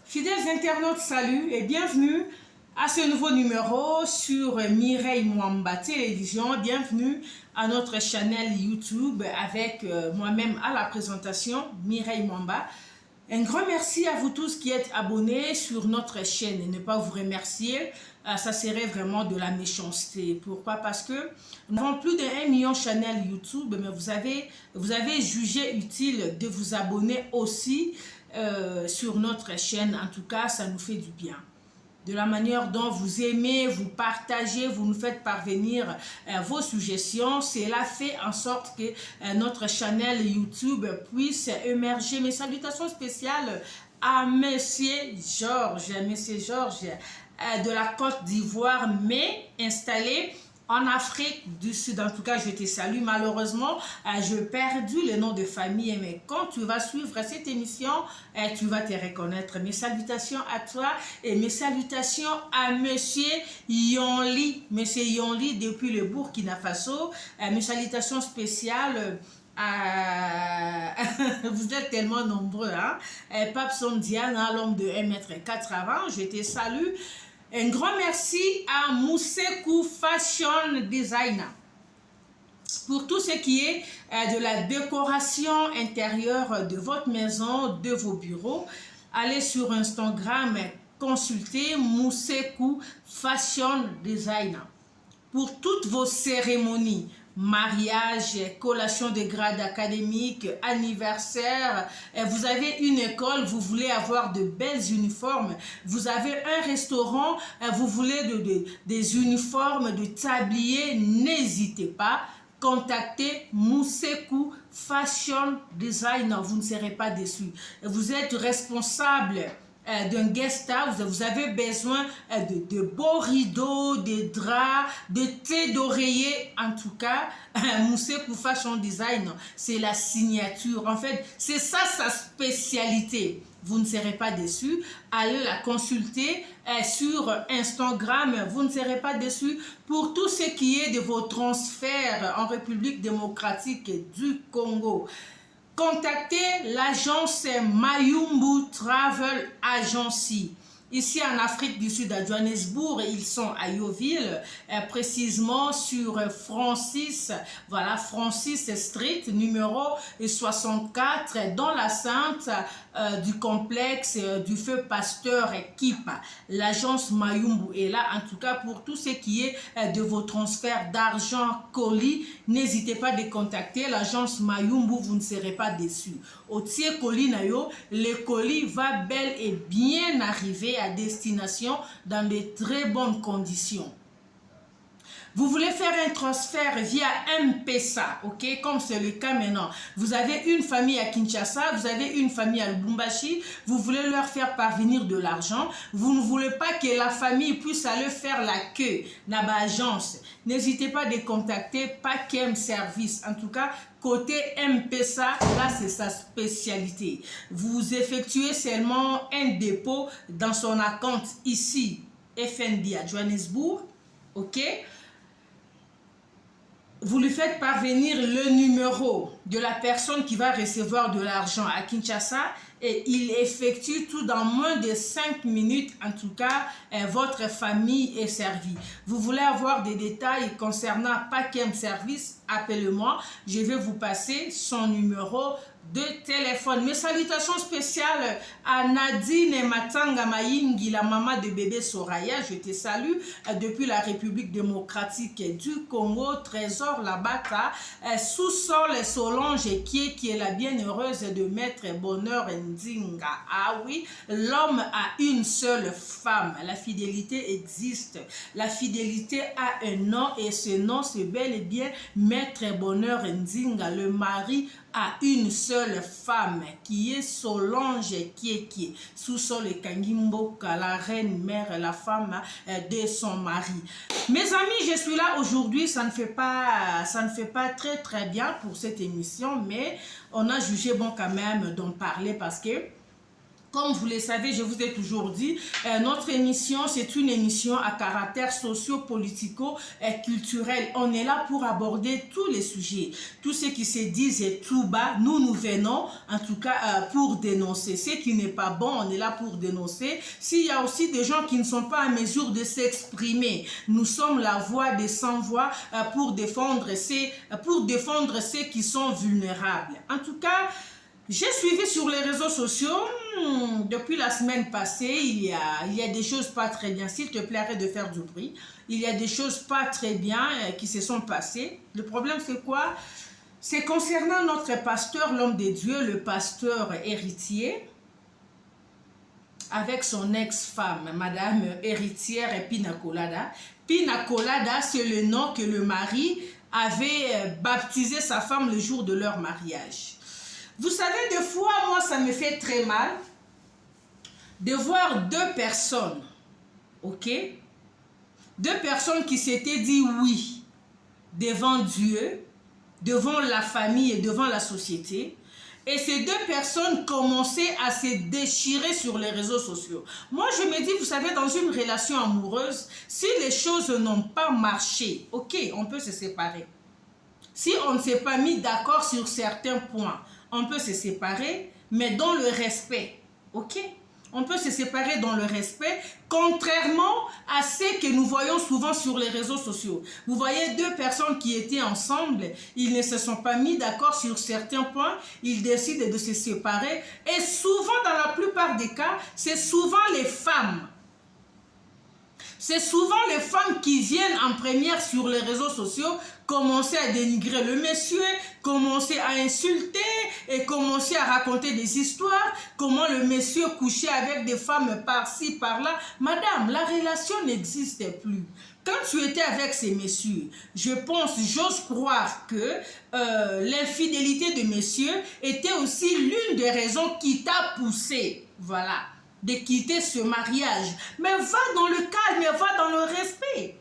Fidèles internautes, salut et bienvenue à ce nouveau numéro sur Mireille Mwamba Télévision. Bienvenue à notre chaîne YouTube avec moi-même à la présentation, Mireille Mwamba. Un grand merci à vous tous qui êtes abonnés sur notre chaîne. Et ne pas vous remercier, ça serait vraiment de la méchanceté. Pourquoi? Parce que nous avons plus d'1 million de chaînes YouTube, mais vous avez jugé utile de vous abonner aussi sur notre chaîne. En tout cas, ça nous fait du bien. De la manière dont vous aimez, vous partagez, vous nous faites parvenir vos suggestions. Cela fait en sorte que notre chaîne YouTube puisse émerger. Mes salutations spéciales à Monsieur Georges de la Côte d'Ivoire, mais installé en Afrique du Sud. En tout cas, je te salue. Malheureusement, j'ai perdu le nom de famille, mais quand tu vas suivre cette émission, tu vas te reconnaître. Mes salutations à toi et mes salutations à Monsieur Yonli. Monsieur Yonli depuis le Burkina Faso. Mes salutations spéciales vous êtes tellement nombreux, hein? Pape Sondiana, l'homme de 1m80, je te salue. Un grand merci à Moussekou Fashion Designer pour tout ce qui est de la décoration intérieure de votre maison, de vos bureaux. Allez sur Instagram, consultez Moussekou Fashion Designer pour toutes vos cérémonies. Mariage, collation de grade académique, anniversaire, vous avez une école, vous voulez avoir de belles uniformes, vous avez un restaurant, vous voulez des uniformes, de tabliers, n'hésitez pas, contactez Moussekou Fashion Designer, vous ne serez pas déçus. Vous êtes responsable d'un guest house, vous avez besoin de beaux rideaux, de draps, de thé d'oreiller. En tout cas, Moussekou Fashion Design, c'est la signature. En fait, c'est ça sa spécialité. Vous ne serez pas déçus. Allez la consulter sur Instagram. Vous ne serez pas déçus pour tout ce qui est de vos transferts en République démocratique du Congo. Contactez l'agence Mayumbu Travel Agency. Ici en Afrique du Sud, à Johannesburg, ils sont à Yeoville, précisément sur Francis Street, numéro 64, dans la Sainte du complexe du feu Pasteur Équipe. L'agence Mayumbu est là, en tout cas pour tout ce qui est de vos transferts d'argent colis. N'hésitez pas à contacter l'agence Mayumbu, vous ne serez pas déçus. Au tiers colis, le colis va bel et bien arriver à destination dans de très bonnes conditions. Vous voulez faire un transfert via M-Pesa, ok, comme c'est le cas maintenant. Vous avez une famille à Kinshasa, vous avez une famille à Lubumbashi, vous voulez leur faire parvenir de l'argent, vous ne voulez pas que la famille puisse aller faire la queue dans l'agence. N'hésitez pas à les contacter Pakem Service. En tout cas, côté M-Pesa, là c'est sa spécialité. Vous effectuez seulement un dépôt dans son compte ici, FNB à Johannesburg, ok. Vous lui faites parvenir le numéro de la personne qui va recevoir de l'argent à Kinshasa et il effectue tout dans moins de 5 minutes. En tout cas, votre famille est servie. Vous voulez avoir des détails concernant Pakem Service, appelez-moi. Je vais vous passer son numéro de téléphone. Mes salutations spéciales à Nadine Matanga Mayingi, la maman de bébé Soraya. Je te salue depuis la République démocratique du Congo. Trésor Labata, sous-sol Solange qui est la bienheureuse de Maître Bonheur Ndinga. Ah oui, l'homme a une seule femme. La fidélité existe. La fidélité a un nom et ce nom c'est bel et bien Maître Bonheur Ndinga. Le mari a une seule femme qui est Solange qui est sous-sol Kangimbo, la reine mère, la femme de son mari. Mes amis, je suis là aujourd'hui, ça ne fait pas très bien pour cette émission, mais on a jugé bon quand même d'en parler parce que Comme vous le savez, je vous ai toujours dit, notre émission, c'est une émission à caractère socio-politico-culturel. On est là pour aborder tous les sujets. Tout ce qui se dit est tout bas. Nous venons, en tout cas, pour dénoncer. Ce qui n'est pas bon, on est là pour dénoncer. S'il y a aussi des gens qui ne sont pas en mesure de s'exprimer, nous sommes la voix des sans-voix pour défendre ceux qui sont vulnérables. En tout cas, j'ai suivi sur les réseaux sociaux, depuis la semaine passée, il y a des choses pas très bien. S'il te plairait de faire du bruit, il y a des choses pas très bien qui se sont passées. Le problème, c'est quoi? C'est concernant notre pasteur, l'homme de Dieu, le pasteur héritier, avec son ex-femme, Madame héritière Pina Colada. Pina Colada, c'est le nom que le mari avait baptisé sa femme le jour de leur mariage. Vous savez, des fois, moi, ça me fait très mal de voir deux personnes, ok? Deux personnes qui s'étaient dit oui devant Dieu, devant la famille et devant la société. Et ces deux personnes commençaient à se déchirer sur les réseaux sociaux. Moi, je me dis, vous savez, dans une relation amoureuse, si les choses n'ont pas marché, ok, on peut se séparer. Si on ne s'est pas mis d'accord sur certains points, on peut se séparer, mais dans le respect, ok? On peut se séparer dans le respect, contrairement à ce que nous voyons souvent sur les réseaux sociaux. Vous voyez deux personnes qui étaient ensemble, ils ne se sont pas mis d'accord sur certains points, ils décident de se séparer. Et souvent, dans la plupart des cas, c'est souvent les femmes. C'est souvent les femmes qui viennent en première sur les réseaux sociaux commencer à dénigrer le monsieur, commencer à insulter et commencer à raconter des histoires, comment le monsieur couchait avec des femmes par-ci, par-là. Madame, la relation n'existe plus. Quand tu étais avec ces messieurs, j'ose croire que l'infidélité de messieurs était aussi l'une des raisons qui t'a poussé, voilà, de quitter ce mariage. Mais va dans le calme, va dans le respect.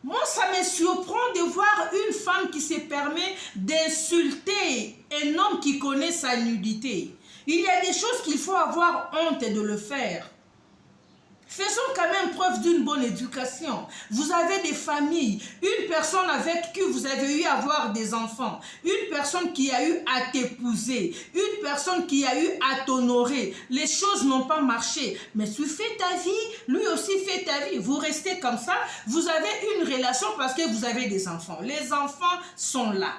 Moi, ça me surprend de voir une femme qui se permet d'insulter un homme qui connaît sa nudité. Il y a des choses qu'il faut avoir honte de le faire. Faisons quand même preuve d'une bonne éducation. Vous avez des familles, une personne avec qui vous avez eu à avoir des enfants, une personne qui a eu à t'épouser, une personne qui a eu à t'honorer. Les choses n'ont pas marché, mais tu fais ta vie, lui aussi fait ta vie. Vous restez comme ça, vous avez une relation parce que vous avez des enfants. Les enfants sont là.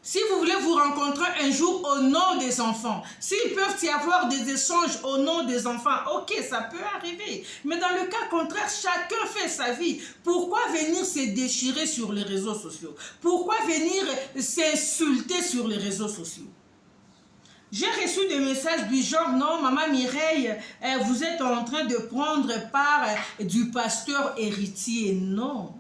Si vous voulez vous rencontrer un jour au nom des enfants, s'ils peuvent y avoir des échanges au nom des enfants, ok, ça peut arriver. Mais dans le cas contraire, chacun fait sa vie. Pourquoi venir se déchirer sur les réseaux sociaux? Pourquoi venir s'insulter sur les réseaux sociaux? J'ai reçu des messages du genre, non, maman Mireille, vous êtes en train de prendre part du pasteur héritier. Non.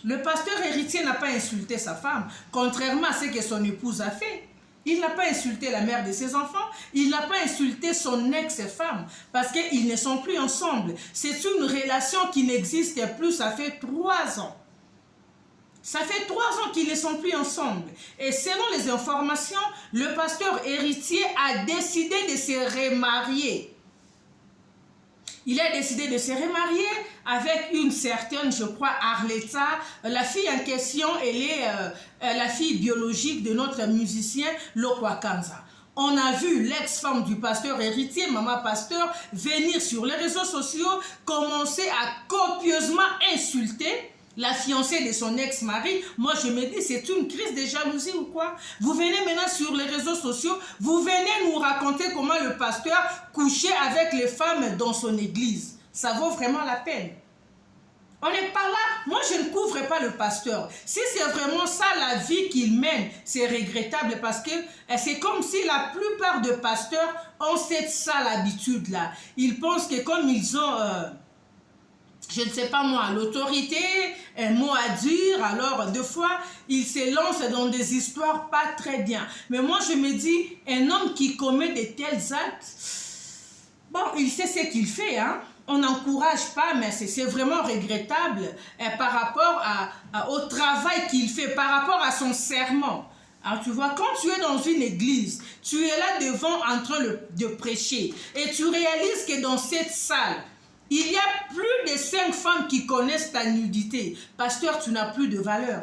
Le pasteur héritier n'a pas insulté sa femme, contrairement à ce que son épouse a fait. Il n'a pas insulté la mère de ses enfants, il n'a pas insulté son ex-femme, parce qu'ils ne sont plus ensemble. C'est une relation qui n'existe plus, ça fait 3 ans. Ça fait 3 ans qu'ils ne sont plus ensemble. Et selon les informations, le pasteur héritier a décidé de se remarier. Il a décidé de se remarier avec une certaine, je crois, Arletta. La fille en question, elle est la fille biologique de notre musicien Lokwakanza. On a vu l'ex-femme du pasteur héritier, maman pasteur, venir sur les réseaux sociaux, commencer à copieusement insulter la fiancée de son ex-mari. Moi, je me dis, c'est une crise de jalousie ou quoi? Vous venez maintenant sur les réseaux sociaux, vous venez nous raconter comment le pasteur couchait avec les femmes dans son église. Ça vaut vraiment la peine. On n'est pas là. Moi, je ne couvre pas le pasteur. Si c'est vraiment ça la vie qu'il mène, c'est regrettable parce que c'est comme si la plupart des pasteurs ont cette sale habitude-là. Ils pensent que comme ils ont... je ne sais pas moi, l'autorité, un mot à dire, alors deux fois, il se lance dans des histoires pas très bien. Mais moi, je me dis, un homme qui commet de tels actes, bon, il sait ce qu'il fait, hein. On n'encourage pas, mais c'est vraiment regrettable par rapport au travail qu'il fait, par rapport à son serment. Alors tu vois, quand tu es dans une église, tu es là devant en train de prêcher et tu réalises que dans cette salle, il y a plus de 5 femmes qui connaissent ta nudité. Pasteur, tu n'as plus de valeur.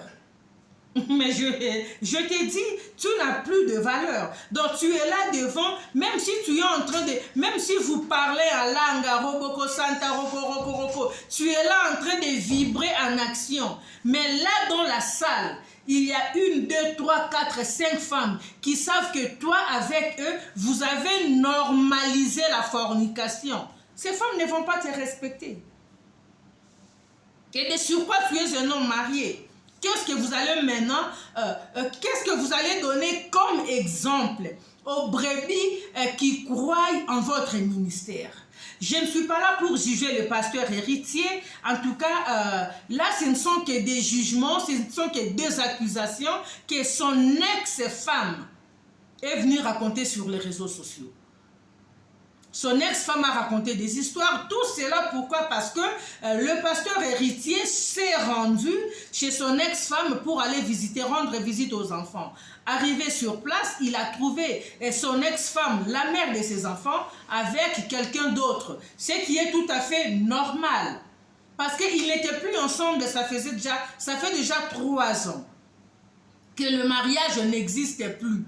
Mais je t'ai dit, tu n'as plus de valeur. Donc tu es là devant, même si tu es en train de, même si vous parlez en langue, roboko, santa, roko, tu es là en train de vibrer en action. Mais là dans la salle, il y a 1, 2, 3, 4, 5 femmes qui savent que toi, avec eux, vous avez normalisé la fornication. Ces femmes ne vont pas te respecter. Et de surcroît, tu es un homme marié. Qu'est-ce que vous allez maintenant, qu'est-ce que vous allez donner comme exemple aux brebis qui croient en votre ministère? Je ne suis pas là pour juger le pasteur héritier. En tout cas, là, ce ne sont que des jugements, ce ne sont que des accusations que son ex-femme est venue raconter sur les réseaux sociaux. Son ex-femme a raconté des histoires. Tout cela, pourquoi? Parce que le pasteur héritier s'est rendu chez son ex-femme pour aller visiter, rendre visite aux enfants. Arrivé sur place, il a trouvé son ex-femme, la mère de ses enfants, avec quelqu'un d'autre. Ce qui est tout à fait normal. Parce qu'ils n'étaient plus ensemble, ça fait déjà 3 ans que le mariage n'existait plus.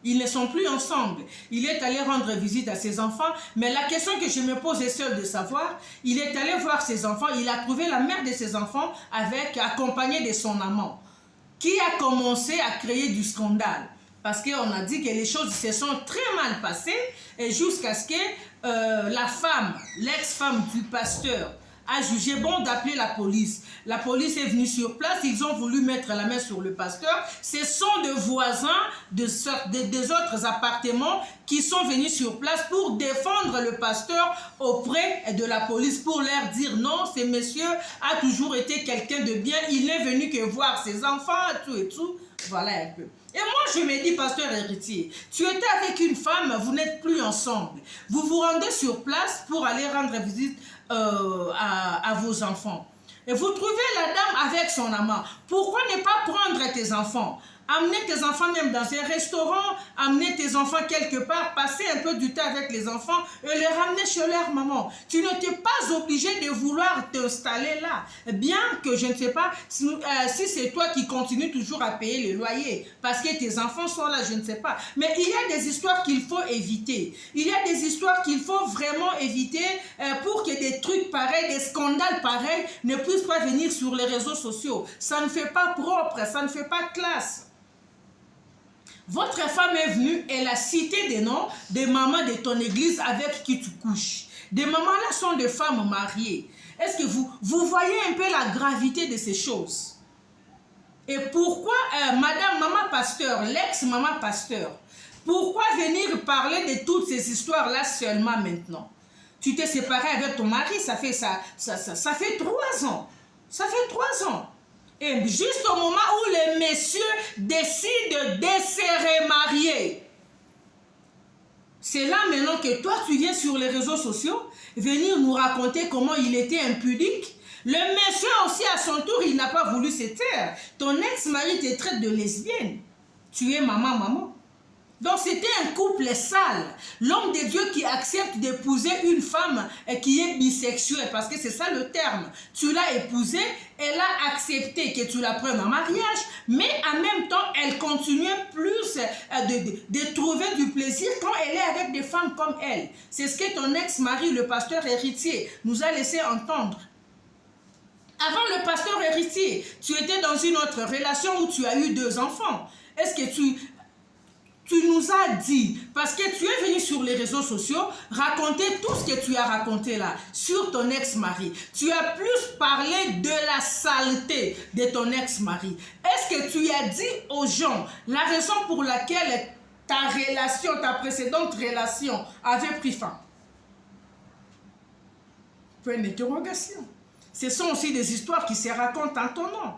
Ils ne sont plus ensemble. Il est allé rendre visite à ses enfants. Mais la question que je me pose est seule de savoir, il est allé voir ses enfants. Il a trouvé la mère de ses enfants accompagnée de son amant, qui a commencé à créer du scandale. Parce qu'on a dit que les choses se sont très mal passées et jusqu'à ce que la femme, l'ex-femme du pasteur, a jugé bon d'appeler la police. La police est venue sur place, ils ont voulu mettre la main sur le pasteur. Ce sont des voisins des autres appartements qui sont venus sur place pour défendre le pasteur auprès de la police, pour leur dire non, ce monsieur a toujours été quelqu'un de bien, il n'est venu que voir ses enfants, tout et tout. Voilà un peu. Et moi, je me dis, pasteur héritier, tu étais avec une femme, vous n'êtes plus ensemble. Vous vous rendez sur place pour aller rendre visite à vos enfants. Et vous trouvez la dame avec son amant. Pourquoi ne pas prendre tes enfants? Amener tes enfants même dans un restaurant, amener tes enfants quelque part, passer un peu du temps avec les enfants et les ramener chez leur maman. Tu n'étais pas obligé de vouloir t'installer là. Bien que je ne sais pas si c'est toi qui continues toujours à payer le loyer parce que tes enfants sont là, je ne sais pas. Mais il y a des histoires qu'il faut éviter. Il y a des histoires qu'il faut vraiment éviter pour que des trucs pareils, des scandales pareils ne puissent pas venir sur les réseaux sociaux. Ça ne fait pas propre, ça ne fait pas classe. Votre femme est venue, elle a cité des noms des mamans de ton église avec qui tu couches. Des mamans-là sont des femmes mariées. Est-ce que vous voyez un peu la gravité de ces choses? Et pourquoi, maman pasteur, l'ex-maman pasteur, pourquoi venir parler de toutes ces histoires-là seulement maintenant? Tu t'es séparé avec ton mari, ça fait 3 ans. Ça fait 3 ans. Et juste au moment où les messieurs décident de se remarier, c'est là maintenant que toi, tu viens sur les réseaux sociaux, venir nous raconter comment il était impudique. Le monsieur aussi, à son tour, il n'a pas voulu se taire. Ton ex-mari te traite de lesbienne. Tu es maman. Donc c'était un couple sale. L'homme de Dieu qui accepte d'épouser une femme qui est bisexuelle, parce que c'est ça le terme. Tu l'as épousée, elle a accepté que tu la prennes en mariage, mais en même temps, elle continuait plus de trouver du plaisir quand elle est avec des femmes comme elle. C'est ce que ton ex-mari, le pasteur héritier, nous a laissé entendre. Avant le pasteur héritier, tu étais dans une autre relation où tu as eu 2 enfants. Est-ce que tu nous as dit, parce que tu es venu sur les réseaux sociaux, raconter tout ce que tu as raconté là, sur ton ex-mari. Tu as plus parlé de la saleté de ton ex-mari. Est-ce que tu as dit aux gens la raison pour laquelle ta précédente relation avait pris fin? Point d'interrogation. Ce sont aussi des histoires qui se racontent en ton nom.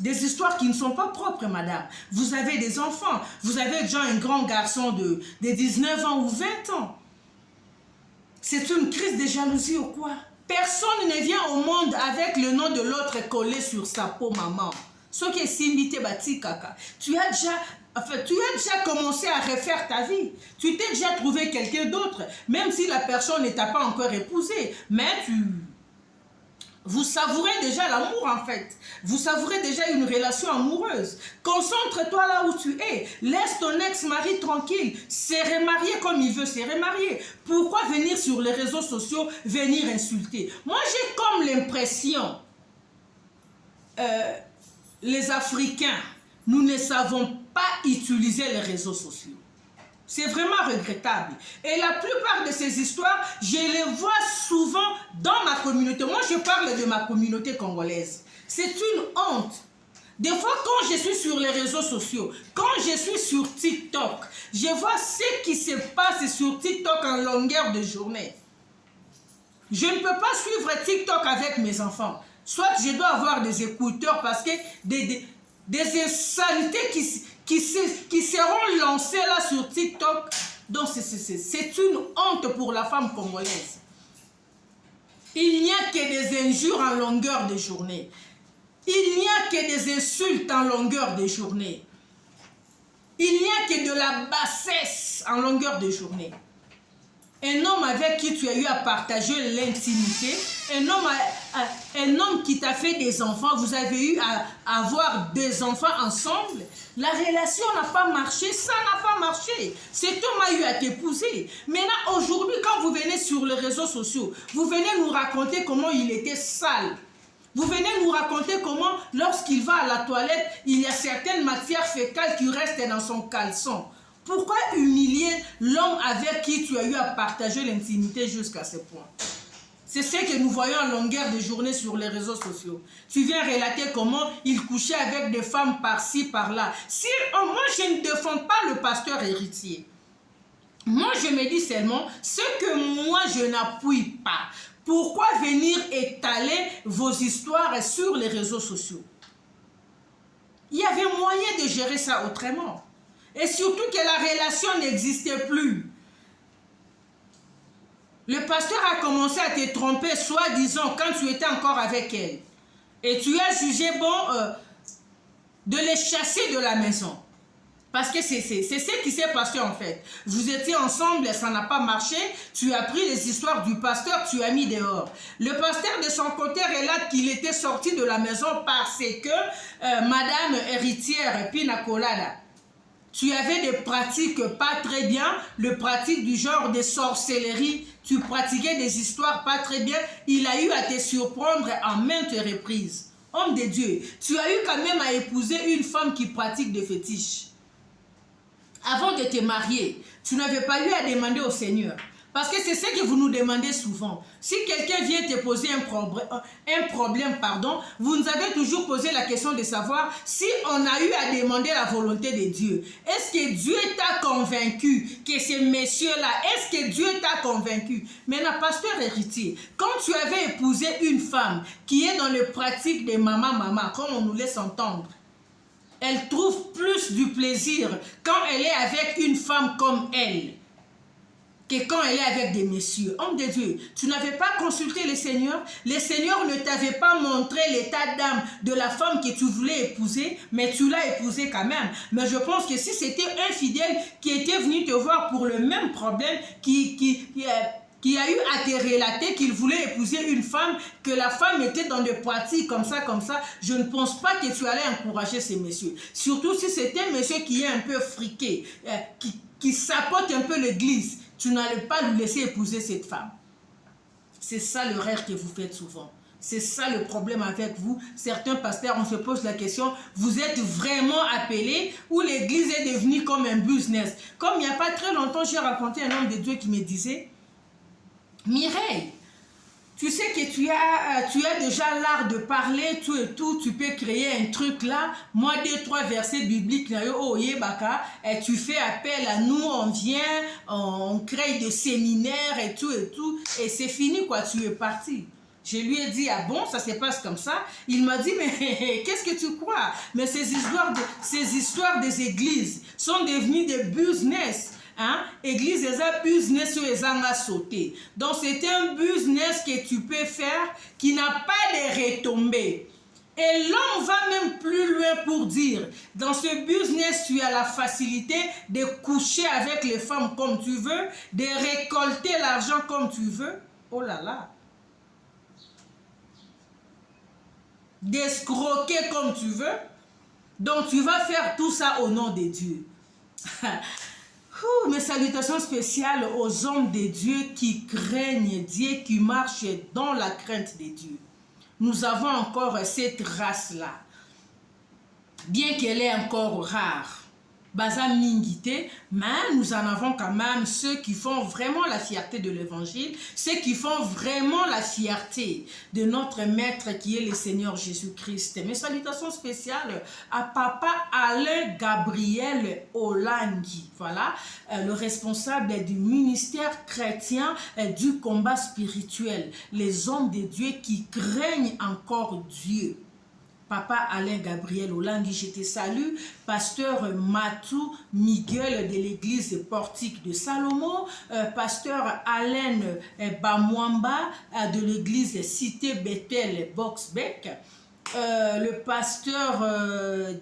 Des histoires qui ne sont pas propres, madame. Vous avez des enfants. Vous avez déjà un grand garçon de 19 ans ou 20 ans. C'est une crise de jalousie ou quoi? Personne ne vient au monde avec le nom de l'autre collé sur sa peau, maman. Ce qui est simité bati kaka. Tu as déjà Enfin, tu as déjà commencé à refaire ta vie. Tu t'es déjà trouvé quelqu'un d'autre, même si la personne ne t'a pas encore épousé. Mais vous savourez déjà l'amour en fait. Vous savourez déjà une relation amoureuse. Concentre-toi là où tu es. Laisse ton ex-mari tranquille. Se remarier comme il veut se remarier. Pourquoi venir sur les réseaux sociaux, venir insulter? Moi, j'ai comme l'impression, les Africains, nous ne savons pas utiliser les réseaux sociaux. C'est vraiment regrettable. Et la plupart de ces histoires, je les vois souvent dans ma communauté. Moi, je parle de ma communauté congolaise. C'est une honte. Des fois, quand je suis sur les réseaux sociaux, quand je suis sur TikTok, je vois ce qui se passe sur TikTok en longueur de journée. Je ne peux pas suivre TikTok avec mes enfants. Soit je dois avoir des écouteurs parce que des insanités qui seront lancées là sur TikTok. Donc c'est une honte pour la femme congolaise. Il n'y a que des injures en longueur de journée. Il n'y a que des insultes en longueur de journée. Il n'y a que de la bassesse en longueur de journée. Un homme avec qui tu as eu à partager l'intimité, un homme qui t'a fait des enfants, vous avez eu à avoir des enfants ensemble, la relation n'a pas marché, ça n'a pas marché. Cet homme a eu à t'épouser. Maintenant, aujourd'hui, quand vous venez sur les réseaux sociaux, vous venez nous raconter comment il était sale. Vous venez nous raconter comment, lorsqu'il va à la toilette, il y a certaines matières fécales qui restent dans son caleçon. Pourquoi humilier l'homme avec qui tu as eu à partager l'intimité jusqu'à ce point? C'est ce que nous voyons en longueur de journée sur les réseaux sociaux. Tu viens relater comment il couchait avec des femmes par-ci, par-là. Si, moi, je ne défends pas le pasteur héritier. Moi, je me dis seulement ce que moi, je n'appuie pas. Pourquoi venir étaler vos histoires sur les réseaux sociaux? Il y avait moyen de gérer ça autrement. Et surtout que la relation n'existait plus. Le pasteur a commencé à te tromper, soi-disant, quand tu étais encore avec elle. Et tu as jugé bon de les chasser de la maison. Parce que c'est ce qui s'est passé en fait. Vous étiez ensemble, ça n'a pas marché. Tu as pris les histoires du pasteur, tu as mis dehors. Le pasteur de son côté relate qu'il était sorti de la maison parce que Madame héritière Pina Colada, tu avais des pratiques pas très bien, le pratique du genre de sorcellerie, tu pratiquais des histoires pas très bien, il a eu à te surprendre en maintes reprises. Homme de Dieu, tu as eu quand même à épouser une femme qui pratique des fétiches. Avant de te marier, tu n'avais pas eu à demander au Seigneur. Parce que c'est ce que vous nous demandez souvent. Si quelqu'un vient te poser un problème, vous nous avez toujours posé la question de savoir si on a eu à demander la volonté de Dieu. Est-ce que Dieu t'a convaincu que ces messieurs-là, est-ce que Dieu t'a convaincu? Mais la pasteur héritier, quand tu avais épousé une femme qui est dans le pratique des maman, comme on nous laisse entendre, elle trouve plus du plaisir quand elle est avec une femme comme elle que quand elle est avec des messieurs. Homme de Dieu, tu n'avais pas consulté le Seigneur. Le Seigneur ne t'avait pas montré l'état d'âme de la femme que tu voulais épouser, mais tu l'as épousée quand même. Mais je pense que si c'était un fidèle qui était venu te voir pour le même problème, qui a eu à te relater qu'il voulait épouser une femme, que la femme était dans des pratiques comme ça, je ne pense pas que tu allais encourager ces messieurs. Surtout si c'était un monsieur qui est un peu friqué, qui sapote un peu l'église. Tu n'allais pas lui laisser épouser cette femme. C'est ça l'erreur que vous faites souvent. C'est ça le problème avec vous. Certains pasteurs, on se pose la question, vous êtes vraiment appelés ou l'église est devenue comme un business? Comme il n'y a pas très longtemps, j'ai rencontré un homme de Dieu qui me disait, Mireille, tu sais que tu as déjà l'art de parler, tout et tout, tu peux créer un truc là. Moi, 2-3 versets bibliques, et tu fais appel à nous, on vient, on crée des séminaires et tout, et c'est fini quoi, tu es parti. Je lui ai dit, ah bon, ça se passe comme ça? Il m'a dit, mais qu'est-ce que tu crois? Mais ces histoires des églises sont devenues des business. Hein? Église est un business où ils ont sauté. Donc c'est un business que tu peux faire qui n'a pas de retombées. Et l'homme va même plus loin pour dire, dans ce business, tu as la facilité de coucher avec les femmes comme tu veux, de récolter l'argent comme tu veux. Oh là là. D'escroquer comme tu veux. Donc tu vas faire tout ça au nom de Dieu. Mes salutations spéciales aux hommes de Dieu qui craignent Dieu, qui marchent dans la crainte de Dieu. Nous avons encore cette race-là, bien qu'elle est encore rare. Baza Mingité, mais nous en avons quand même ceux qui font vraiment la fierté de l'évangile, ceux qui font vraiment la fierté de notre maître qui est le Seigneur Jésus-Christ. Mes salutations spéciales à Papa Alain Gabriel Olangui, voilà, le responsable du ministère chrétien du combat spirituel, les hommes de Dieu qui craignent encore Dieu. Papa Alain Gabriel Olangui, je te salue. Pasteur Matou Miguel de l'église Portique de Salomon. Pasteur Alain Bamwamba de l'église Cité Bethel Boxbeck. Le pasteur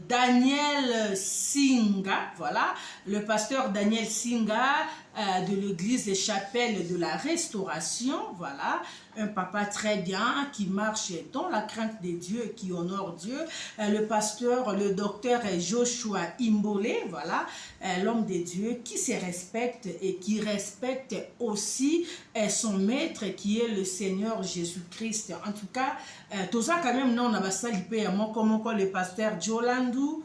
Daniel Singa, voilà, le pasteur Daniel Singa de l'église des Chapelles de la Restauration, voilà, un papa très bien qui marche dans la crainte de Dieu et qui honore Dieu. Le pasteur, le docteur Joshua Imbole, voilà, l'homme de Dieu qui se respecte et qui respecte aussi son maître qui est le Seigneur Jésus-Christ. En tout cas, tout ça quand même, non, on a salipé à moi comme le pasteur Jolandou.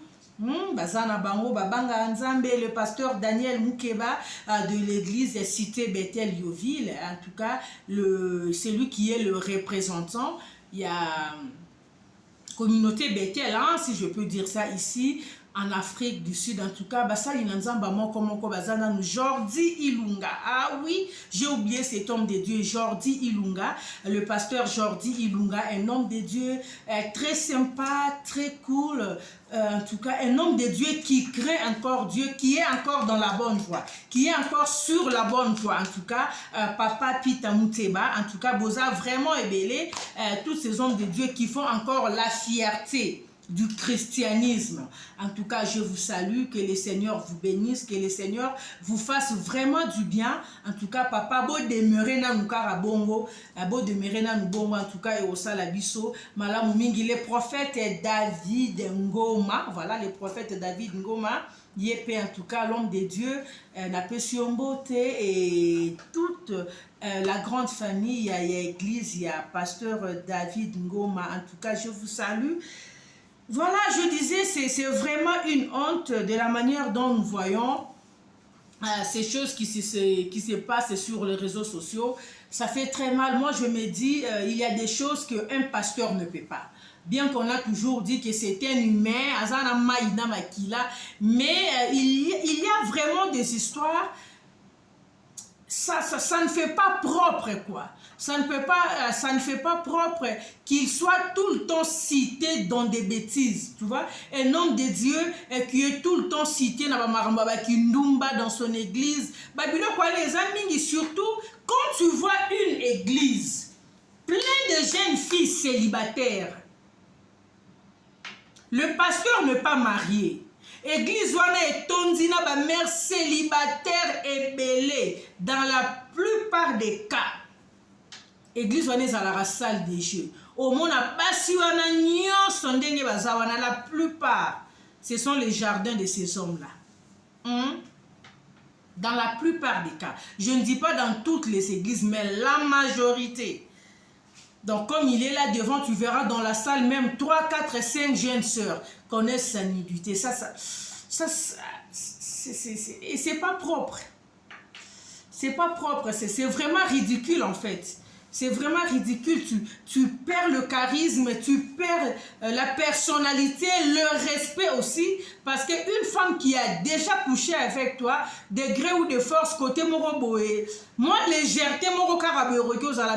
Bazana Bango Babanga Nzambe, le pasteur Daniel Moukeba de l'église Cité Bethel Yoville, en tout cas celui qui est le représentant. Il y a communauté Bethel, hein, si je peux dire ça ici en Afrique du Sud, en tout cas, Basali Nanzamba Moko Bazana Jordi Ilunga. Ah oui, j'ai oublié cet homme de Dieu, Jordi Ilunga, le pasteur Jordi Ilunga, un homme de Dieu très sympa, très cool, en tout cas, un homme de Dieu qui craint encore Dieu, qui est encore dans la bonne voie, qui est encore sur la bonne voie. En tout cas, Papa Pita Mouteba, en tout cas, Boza vraiment ébélé, tous ces hommes de Dieu qui font encore la fierté du christianisme. En tout cas, je vous salue, que le Seigneur vous bénisse, que le Seigneur vous fasse vraiment du bien. En tout cas, papa, beau demeurer na nukara bongo, beau demeurer na nubongo, en tout cas, et au salabiso, malamu mingi, le prophète David Ngoma, voilà, le prophète David Ngoma, Yépé, en tout cas, l'homme de Dieu, n'a pas su en beauté, et toute la grande famille, il y a l'église, il y a pasteur David Ngoma, en tout cas, je vous salue. Voilà, je disais, c'est vraiment une honte de la manière dont nous voyons ces choses qui se passent sur les réseaux sociaux. Ça fait très mal. Moi, je me dis, il y a des choses qu'un pasteur ne peut pas. Bien qu'on a toujours dit que c'est un humain, mais il y a vraiment des histoires. Ça ne fait pas propre, quoi. Ça ne fait pas propre qu'il soit tout le temps cité dans des bêtises, tu vois. Un homme de Dieu qui est tout le temps cité dans son église. Les amis, surtout, quand tu vois une église pleine de jeunes filles célibataires, le pasteur n'est pas marié. Église wana etondina ba mère célibataire et belé dans la plupart des cas. Église wana à la salle des jeux. Au monde a basi wana nyonso ndenge baza wana, la plupart ce sont les jardins de ces hommes-là. Dans la plupart des cas. Je ne dis pas dans toutes les églises, mais la majorité. Donc comme il est là devant, tu verras dans la salle même 3, 4, 5 jeunes sœurs connaissent sa nudité. C'est pas propre. C'est pas propre. C'est vraiment ridicule en fait. C'est vraiment ridicule. Tu perds le charisme, tu perds la personnalité, le respect aussi. Parce qu'une femme qui a déjà couché avec toi, de gré ou de force, côté Moroboé, moi, légèreté,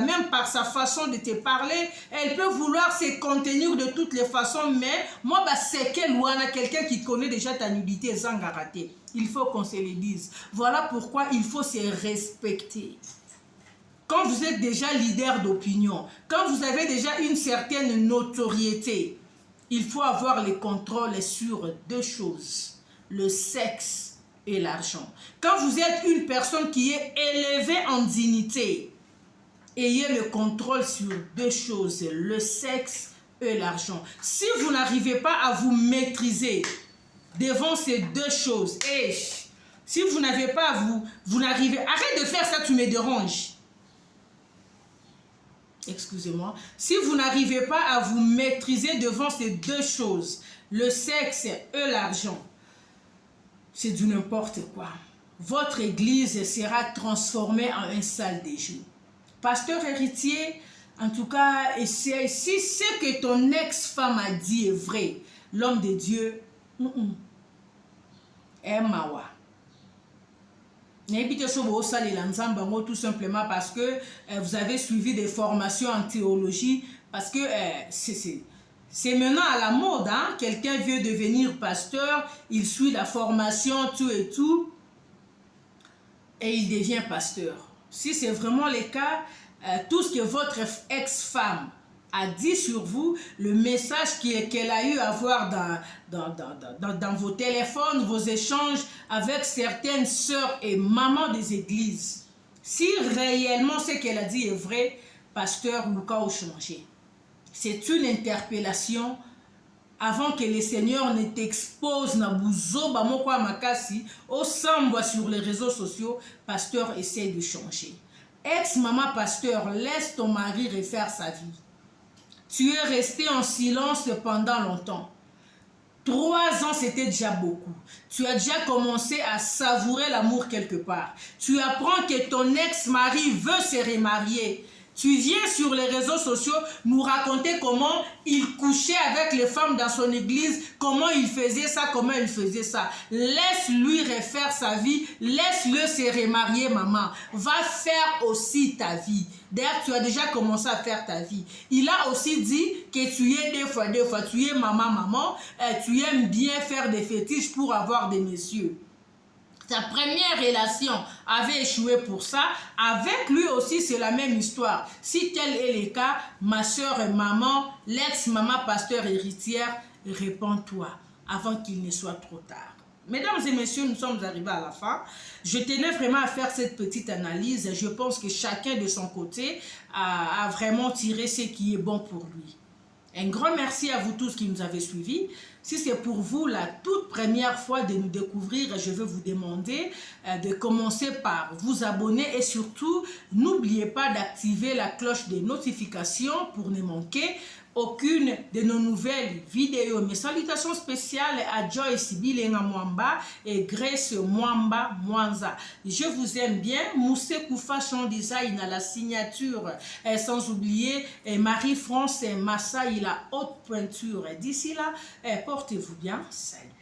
même par sa façon de te parler, elle peut vouloir se contenir de toutes les façons, mais moi, c'est qu'elle ou quelqu'un qui connaît déjà ta nudité, Zangaraté. Il faut qu'on se le dise. Voilà pourquoi il faut se respecter. Quand vous êtes déjà leader d'opinion, quand vous avez déjà une certaine notoriété, il faut avoir le contrôle sur deux choses, le sexe et l'argent. Quand vous êtes une personne qui est élevée en dignité, ayez le contrôle sur deux choses, le sexe et l'argent. Si vous n'arrivez pas à vous maîtriser devant ces deux choses, et si vous n'avez pas, vous n'arrivez, arrête de faire ça, tu me déranges. Excusez-moi. Si vous n'arrivez pas à vous maîtriser devant ces deux choses, le sexe et l'argent, c'est du n'importe quoi. Votre église sera transformée en une salle de jeu. Pasteur héritier, en tout cas, si ce que ton ex-femme a dit est vrai, l'homme de Dieu, est mawa. Tout simplement parce que vous avez suivi des formations en théologie, parce que c'est maintenant à la mode, hein? Quelqu'un veut devenir pasteur, il suit la formation, tout et tout, et il devient pasteur. Si c'est vraiment le cas, tout ce que votre ex-femme a dit sur vous, le message qu'elle a eu à voir dans vos téléphones, vos échanges avec certaines sœurs et mamans des églises, si réellement ce qu'elle a dit est vrai, pasteur Lucas a changé. C'est une interpellation avant que le Seigneur ne t'expose na buzo ba moko makasi au samba sur les réseaux sociaux. Pasteur, essaie de changer. Ex-maman pasteur, laisse ton mari refaire sa vie. Tu es resté en silence pendant longtemps. 3 ans, c'était déjà beaucoup. Tu as déjà commencé à savourer l'amour quelque part. Tu apprends que ton ex-mari veut se remarier. Tu viens sur les réseaux sociaux nous raconter comment il couchait avec les femmes dans son église, comment il faisait ça, comment il faisait ça. Laisse-lui refaire sa vie, laisse-le se remarier, maman. Va faire aussi ta vie. D'ailleurs, tu as déjà commencé à faire ta vie. Il a aussi dit que tu es deux fois, tu es maman, tu aimes bien faire des fétiches pour avoir des messieurs. Sa première relation avait échoué pour ça. Avec lui aussi, c'est la même histoire. Si tel est le cas, ma soeur et maman, l'ex-maman pasteur héritière, réponds-toi avant qu'il ne soit trop tard. Mesdames et messieurs, nous sommes arrivés à la fin. Je tenais vraiment à faire cette petite analyse. Je pense que chacun de son côté a vraiment tiré ce qui est bon pour lui. Un grand merci à vous tous qui nous avez suivis. Si c'est pour vous la toute première fois de nous découvrir, je veux vous demander de commencer par vous abonner et surtout, n'oubliez pas d'activer la cloche des notifications pour ne manquer aucune de nos nouvelles vidéos. Mes salutations spéciales à Joyce Bilenga Mwamba et Grace Mwamba Mwanza. Je vous aime bien. Moussekou Fashion Design à la signature. Sans oublier Marie-France Massa, il a haute pointure. D'ici là, portez-vous bien. Salut.